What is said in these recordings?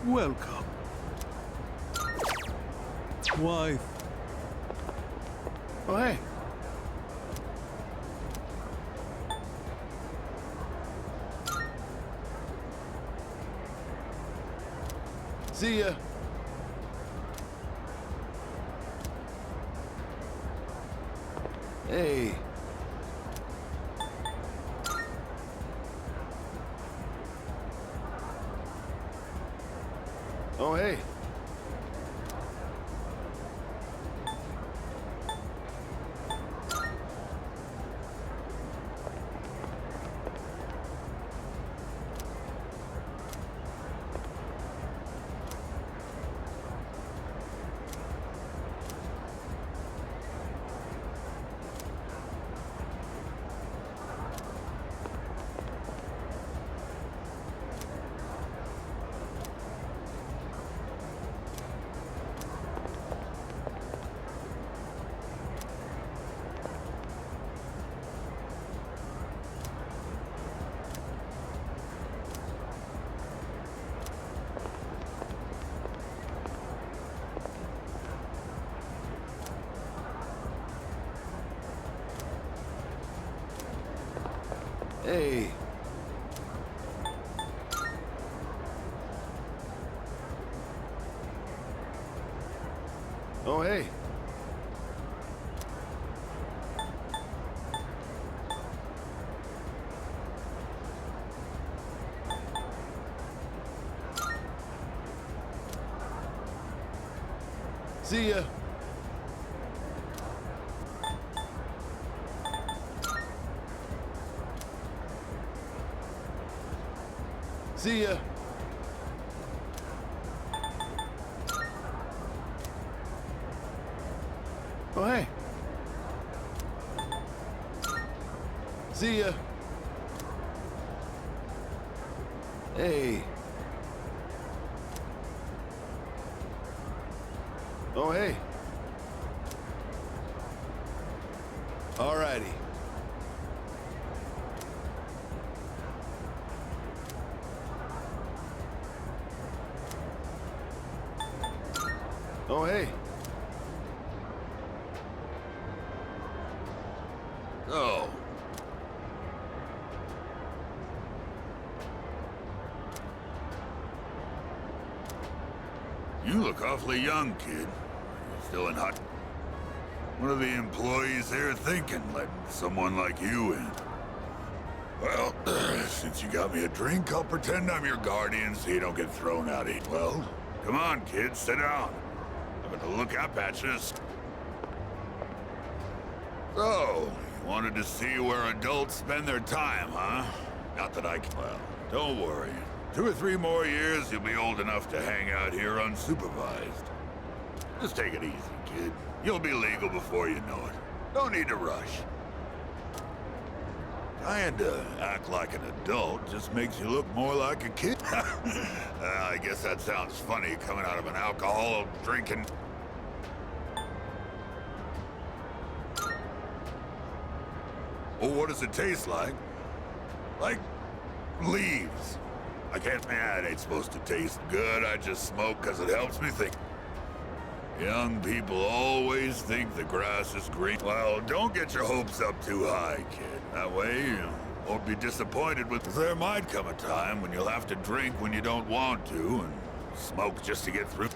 Welcome. Wife. Oh, hey. See ya. Hey. Oh, hey. Hey. Oh, hey. See ya. See ya. Oh, hey. See ya. Hey. Oh, hey. Alrighty. Oh, hey. Oh. You look awfully young, kid. You're still in hot... What are the employees here thinking, letting someone like you in? Well, since you got me a drink, I'll pretend I'm your guardian so you don't get thrown out of... Well, come on, kid, sit down. I'm gonna look up at you. So, you wanted to see where adults spend their time, huh? Not that I can... Well, don't worry. 2 or 3 more years, you'll be old enough to hang out here unsupervised. Just take it easy, kid. You'll be legal before you know it. Don't need to rush. Trying to act like an adult just makes you look more like a kid. I guess that sounds funny coming out of an alcohol drinking... Well, what does it taste like? Like leaves. I can't, man, it ain't supposed to taste good. I just smoke because it helps me think. Young people always think the grass is green. Well, don't get your hopes up too high, kid. That way you won't be disappointed with... There might come a time when you'll have to drink when you don't want to and smoke just to get through.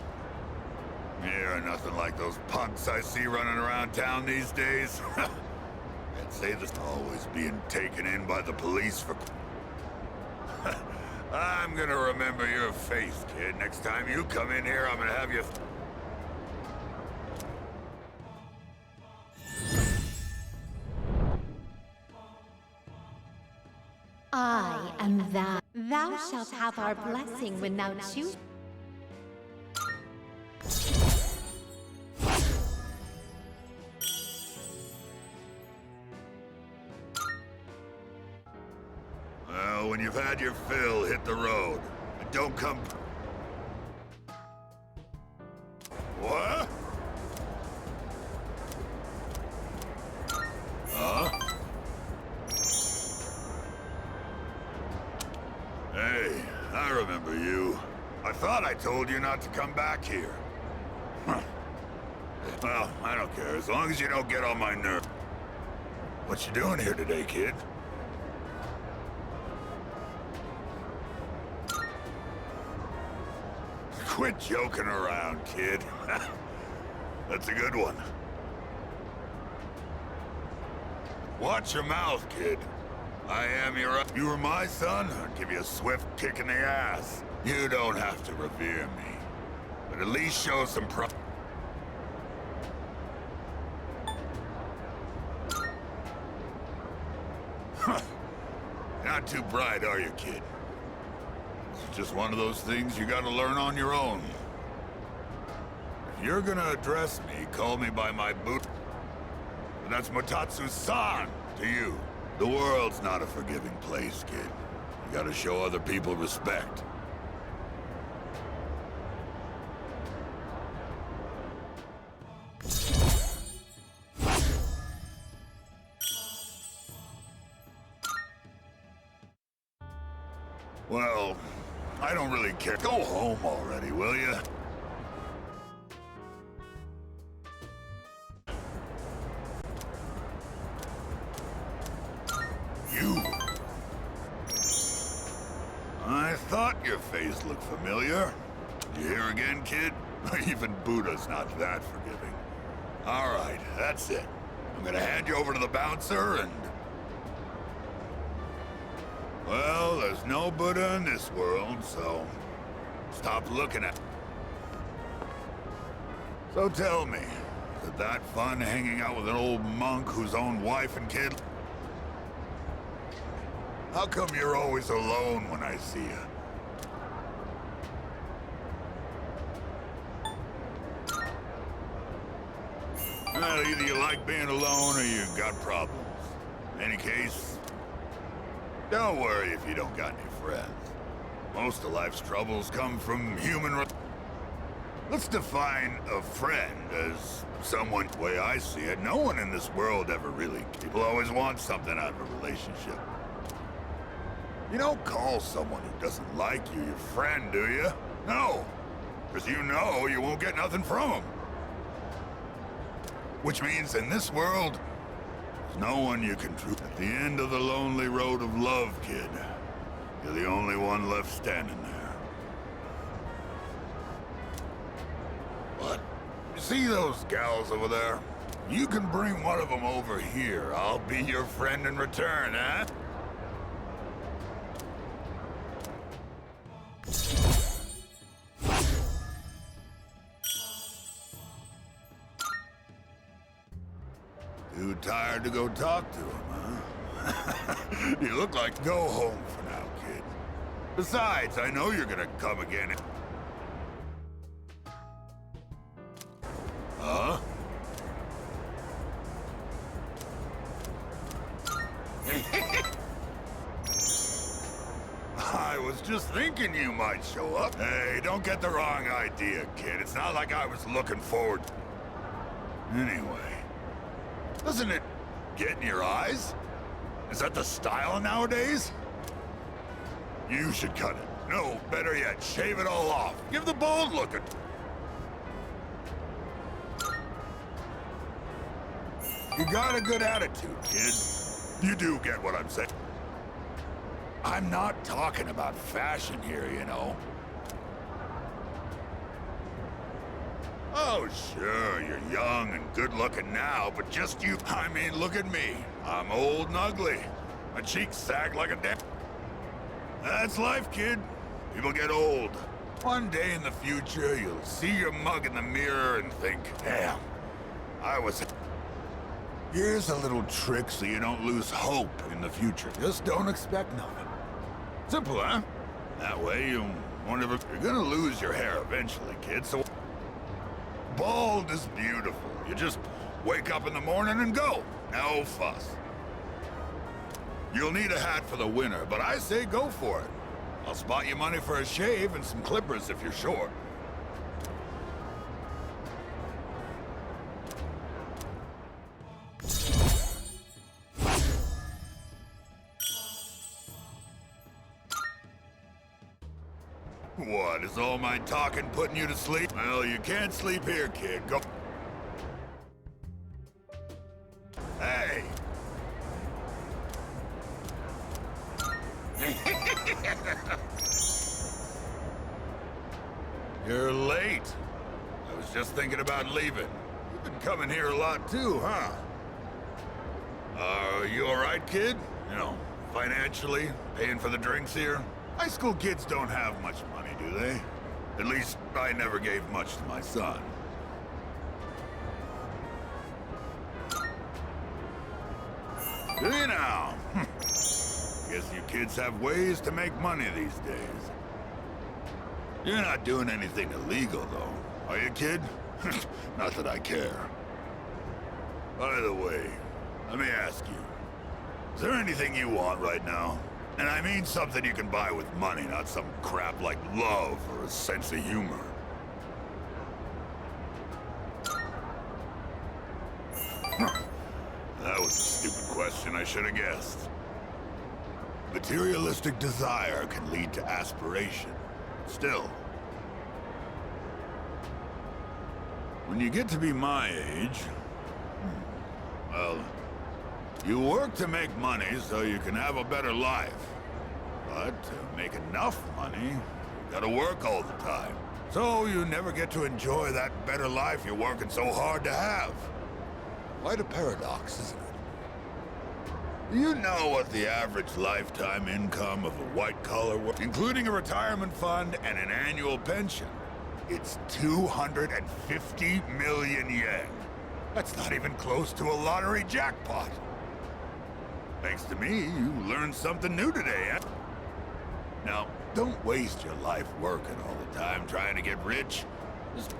Yeah, nothing like those punks I see running around town these days. I'd say this always being taken in by the police for... I'm gonna remember your face, kid. Next time you come in here, I'm gonna have you... I am thou. Thou shalt have our blessing when thou choose. Well, when you've had your fill, hit the road. And don't come... What? Huh? Hey, I remember you. I thought I told you not to come back here. Huh. Well, I don't care, as long as you don't get on my nerves. What you doing here today, kid? Quit joking around, kid. That's a good one. Watch your mouth, kid. I am your... You were my son, I'd give you a swift kick in the ass. You don't have to revere me, but at least show some Huh. Not too bright, are you, kid? It's just one of those things you gotta learn on your own. If you're gonna address me, call me by my boot. But that's Motatsu-san to you. The world's not a forgiving place, kid. You gotta show other people respect. Well, I don't really care. Go home already, will you? You. I thought your face looked familiar. You here again, kid? Even Buddha's not that forgiving. All right, that's it. I'm gonna hand you over to the bouncer and... Well, there's no Buddha in this world, so stop looking at... So tell me, is it that fun hanging out with an old monk whose own wife and kid? How come you're always alone when I see you? Well, either you like being alone or you got problems. In any case, don't worry if you don't got any friends. Most of life's troubles come from Let's define a friend as someone... The way I see it, no one in this world ever really... People always want something out of a relationship. You don't call someone who doesn't like you your friend, do you? No, because you know you won't get nothing from them. Which means in this world, there's no one you can trust. At the end of the lonely road of love, kid, you're the only one left standing there. What? You see those gals over there? You can bring one of them over here. I'll be your friend in return, huh? Too tired to go talk to him, huh? You look like go home for now, kid. Besides, I know you're gonna come again. Huh? I was just thinking you might show up. Hey, don't get the wrong idea, kid. It's not like I was looking forward... Anyway... Doesn't it get in your eyes? Is that the style nowadays? You should cut it. No, better yet, shave it all off. Give the bald look a... You got a good attitude, kid. You do get what I'm saying. I'm not talking about fashion here, you know. Oh, sure, you're young and good-looking now, but just you... I mean, look at me. I'm old and ugly. My cheeks sag like a damn... That's life, kid. People get old. One day in the future, you'll see your mug in the mirror and think, damn, I was... Here's a little trick so you don't lose hope in the future. Just don't expect nothing. Simple, huh? That way you won't ever... You're gonna lose your hair eventually, kid, so... Bald is beautiful. You just wake up in the morning and go. No fuss. You'll need a hat for the winter, but I say go for it. I'll spot you money for a shave and some clippers if you're short. What, is all my talking putting you to sleep? Well, you can't sleep here, kid. Go. Hey! You're late. I was just thinking about leaving. You've been coming here a lot too, huh? You alright, kid? You know, financially, paying for the drinks here? High school kids don't have much money, do they? At least, I never gave much to my son. Do you now? Guess you kids have ways to make money these days. You're not doing anything illegal, though, are you, kid? Not that I care. By the way, let me ask you. Is there anything you want right now? And I mean something you can buy with money, not some crap like love or a sense of humor. That was a stupid question, I should have guessed. Materialistic desire can lead to aspiration. Still, when you get to be my age, well, you work to make money so you can have a better life. But to make enough money, you gotta work all the time. So you never get to enjoy that better life you're working so hard to have. Quite a paradox, isn't it? Do you know what the average lifetime income of a white-collar worker, including a retirement fund and an annual pension? It's 250 million yen. That's not even close to a lottery jackpot. Thanks to me, you learned something new today, eh? Now, don't waste your life working all the time trying to get rich. Just...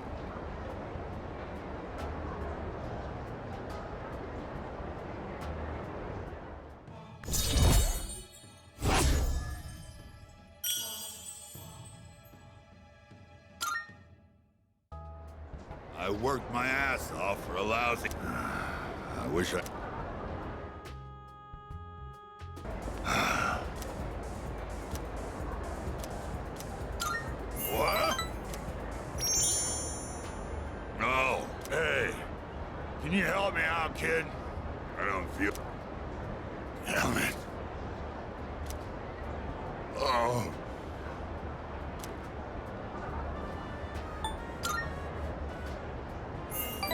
I worked my ass off for a lousy... I wish I... What? Oh, hey. Can you help me out, kid? I don't feel... Damn it. Oh.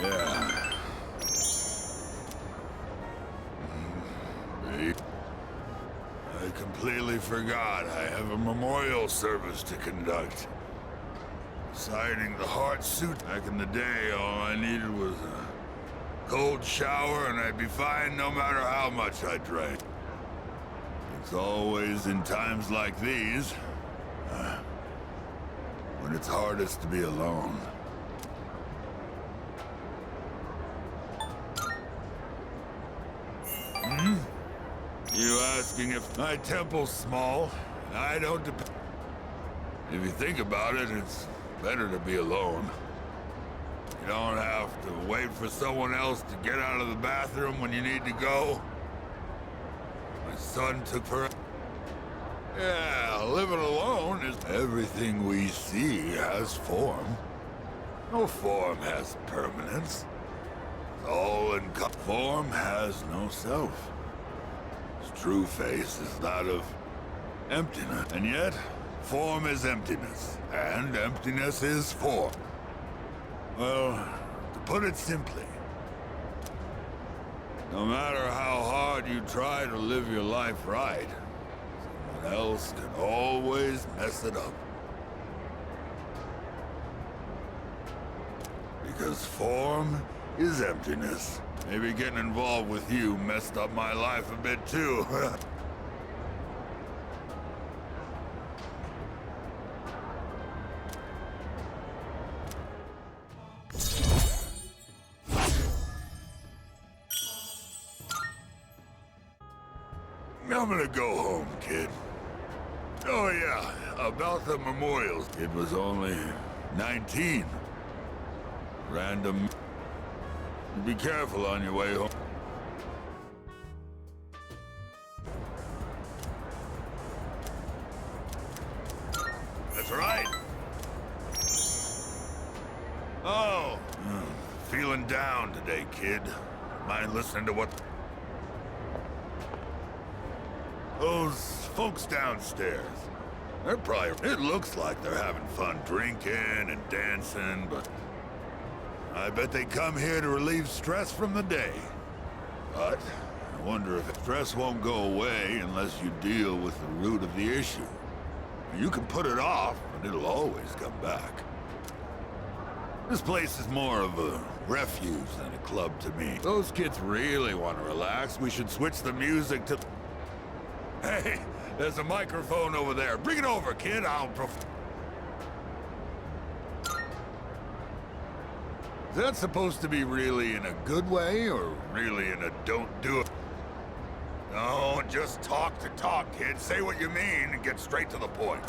Yeah. I completely forgot I have a memorial service to conduct. Signing the heart suit. Back in the day, all I needed was a cold shower and I'd be fine no matter how much I drank. It's always in times like these, when it's hardest to be alone. You asking if my temple's small, and I don't depend... If you think about it, it's better to be alone. You don't have to wait for someone else to get out of the bathroom when you need to go. My son took her... Yeah, living alone is... Everything we see has form. No form has permanence. It's all in... Form has no self. True face is that of emptiness. And yet, form is emptiness. And emptiness is form. Well, to put it simply, no matter how hard you try to live your life right, someone else can always mess it up. Because form is emptiness. Maybe getting involved with you messed up my life a bit too. I'm gonna go home, kid. Oh yeah, about the memorials. It was only 19. Random... Be careful on your way home. That's right. today, kid. Mind listening to what... Those folks downstairs. They're probably... It looks like they're having fun drinking and dancing, but... I bet they come here to relieve stress from the day. But I wonder if stress won't go away unless you deal with the root of the issue. You can put it off, but it'll always come back. This place is more of a refuge than a club to me. Those kids really want to relax. We should switch the music to... Hey, there's a microphone over there. Bring it over, kid. Is that supposed to be really in a good way, or really in a don't do it? No, just talk to talk, kid. Say what you mean and get straight to the point.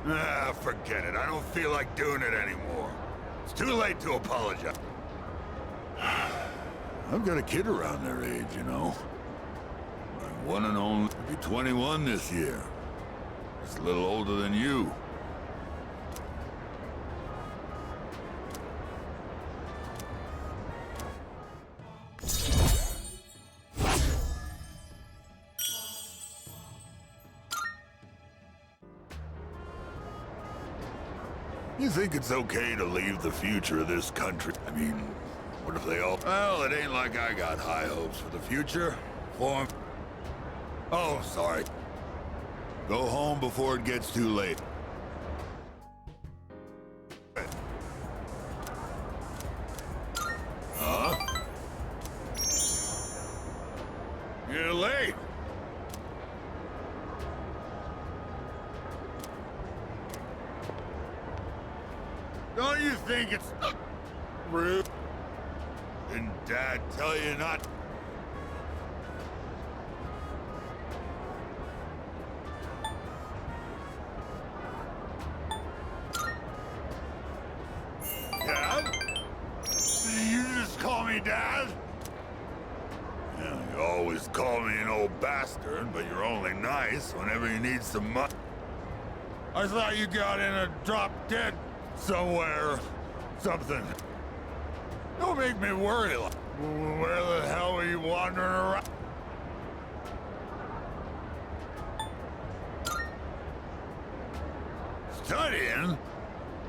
Ah, forget it. I don't feel like doing it anymore. It's too late to apologize. I've got a kid around their age, you know. My one and only. He'll be 21 this year. He's a little older than you. You think it's okay to leave the future of this country? I mean, what if they all... Well, it ain't like I got high hopes for the future. Oh, sorry. Go home before it gets too late. Huh? You're late. Don't you think it's rude? Didn't Dad tell you not? Dad? You just call me Dad? Yeah, you always call me an old bastard, but you're only nice whenever you need some money. I thought you got in a drop dead somewhere, something. Don't make me worry. Like, where the hell are you wandering around? Studying?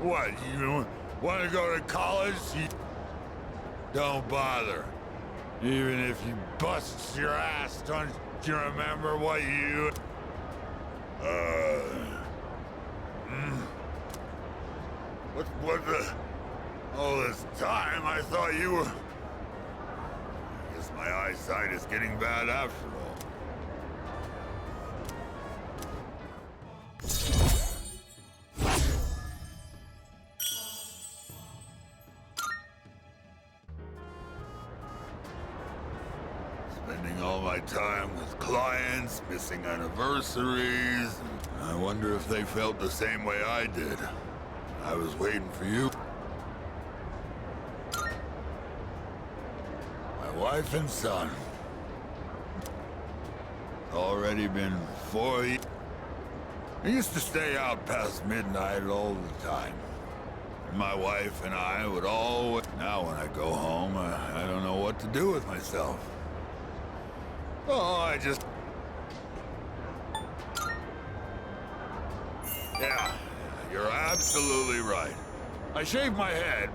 What, you want to go to college? Don't bother. Even if you bust your ass, don't you remember what you... What the... All this time, I thought you were... I guess my eyesight is getting bad after all. Spending all my time with clients, missing anniversaries. I wonder if they felt the same way I did. I was waiting for you. My wife and son. Already been 4 years. I used to stay out past midnight all the time. My wife and I would always... Now when I go home, I don't know what to do with myself. Oh, I just... Yeah, you're absolutely right. I shave my head.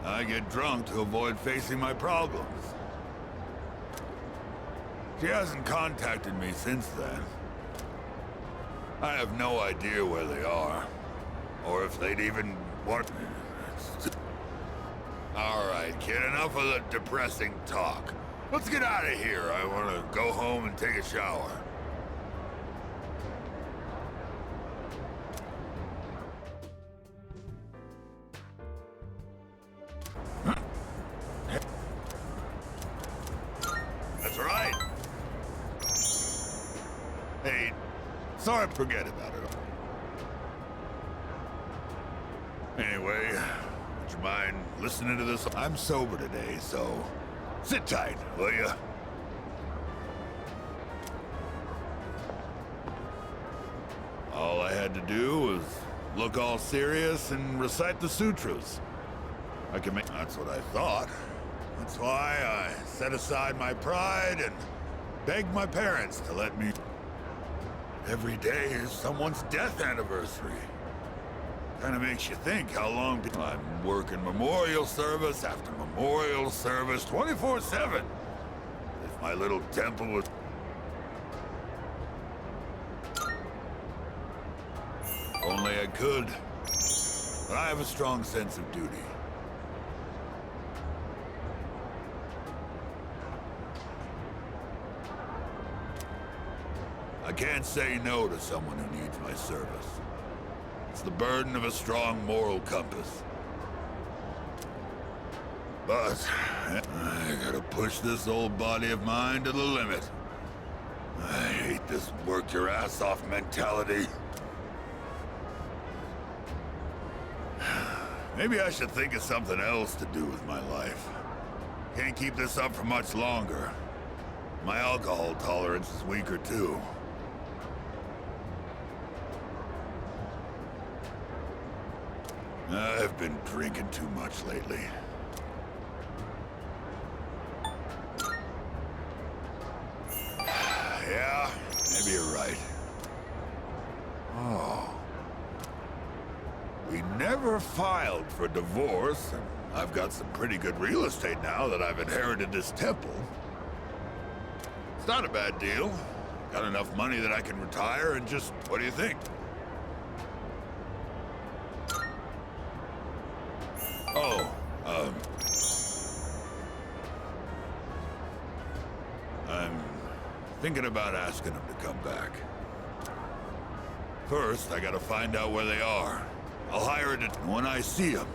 I get drunk to avoid facing my problems. She hasn't contacted me since then. I have no idea where they are. Or if they'd even want... All right, kid, enough of the depressing talk. Let's get out of here. I want to go home and take a shower. That's right. Hey, sorry, forget about it. Anyway, would you mind listening to this? I'm sober today, so sit tight, will ya? All I had to do was look all serious and recite the sutras. I can make... That's what I thought. That's why I set aside my pride and begged my parents to let me... Every day is someone's death anniversary. Kinda makes you think how long... I'm working memorial service after memorial service 24/7. If my little temple was... Only I could. But I have a strong sense of duty. I can't say no to someone who needs my service. It's the burden of a strong moral compass. But I gotta push this old body of mine to the limit. I hate this work your ass off mentality. Maybe I should think of something else to do with my life. Can't keep this up for much longer. My alcohol tolerance is weaker too. I've been drinking too much lately. Yeah, maybe you're right. Oh. We never filed for divorce, and I've got some pretty good real estate now that I've inherited this temple. It's not a bad deal. Got enough money that I can retire and just... What do you think? Oh, I'm thinking about asking them to come back. First, I gotta find out where they are. I'll hire it when I see them.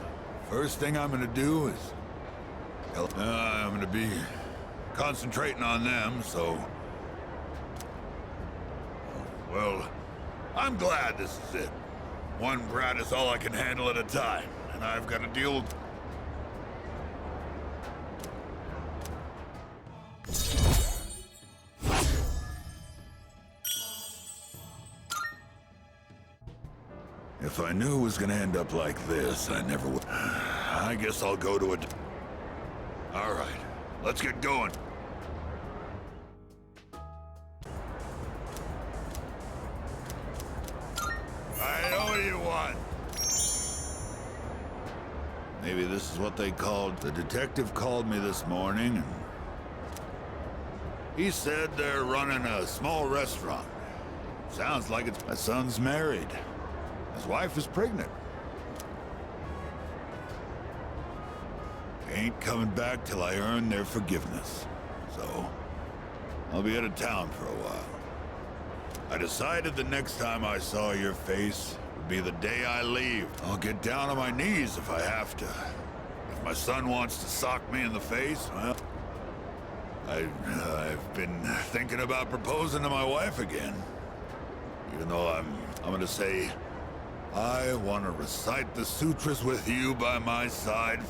First thing I'm gonna do is... I'm gonna be concentrating on them, so... Well, I'm glad this is it. One brat is all I can handle at a time, and I've got to deal with... If I knew it was gonna end up like this, I never would. I guess I'll go to it. All right, let's get going. I know what you want. Maybe this is what they called... The detective called me this morning, and... He said they're running a small restaurant. Sounds like it's... My son's married. His wife is pregnant. Ain't coming back till I earn their forgiveness. So, I'll be out of town for a while. I decided the next time I saw your face would be the day I leave. I'll get down on my knees if I have to. If my son wants to sock me in the face, well... I've been thinking about proposing to my wife again. Even though I'm gonna say... I want to recite the sutras with you by my side.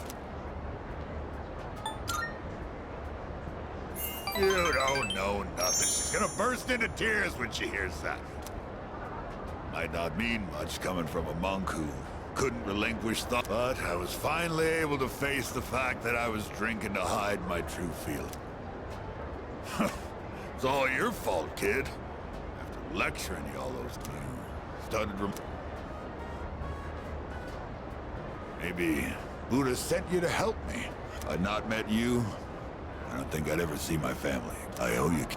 You don't know nothing. She's gonna burst into tears when she hears that. Might not mean much coming from a monk who couldn't relinquish thought, but I was finally able to face the fact that I was drinking to hide my true feeling. It's all your fault, kid. After lecturing you all those times, started Maybe Buddha sent you to help me. If I'd not met you, I don't think I'd ever see my family. I owe you.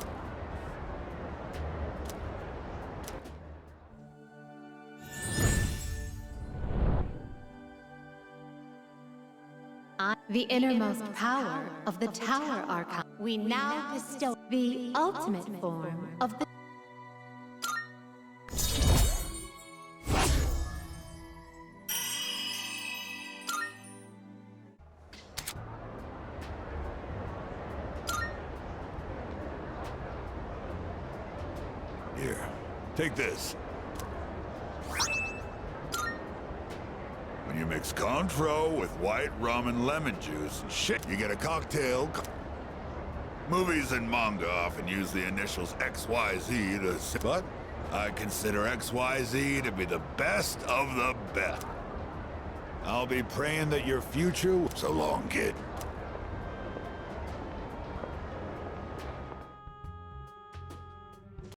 The innermost power of the Tower Arcana. We now bestow the ultimate form of the... Here, take this. When you mix Cointreau with white rum and lemon juice and shit, you get a cocktail. Movies and manga often use the initials XYZ to... But I consider XYZ to be the best of the best. I'll be praying that your future... So long, kid.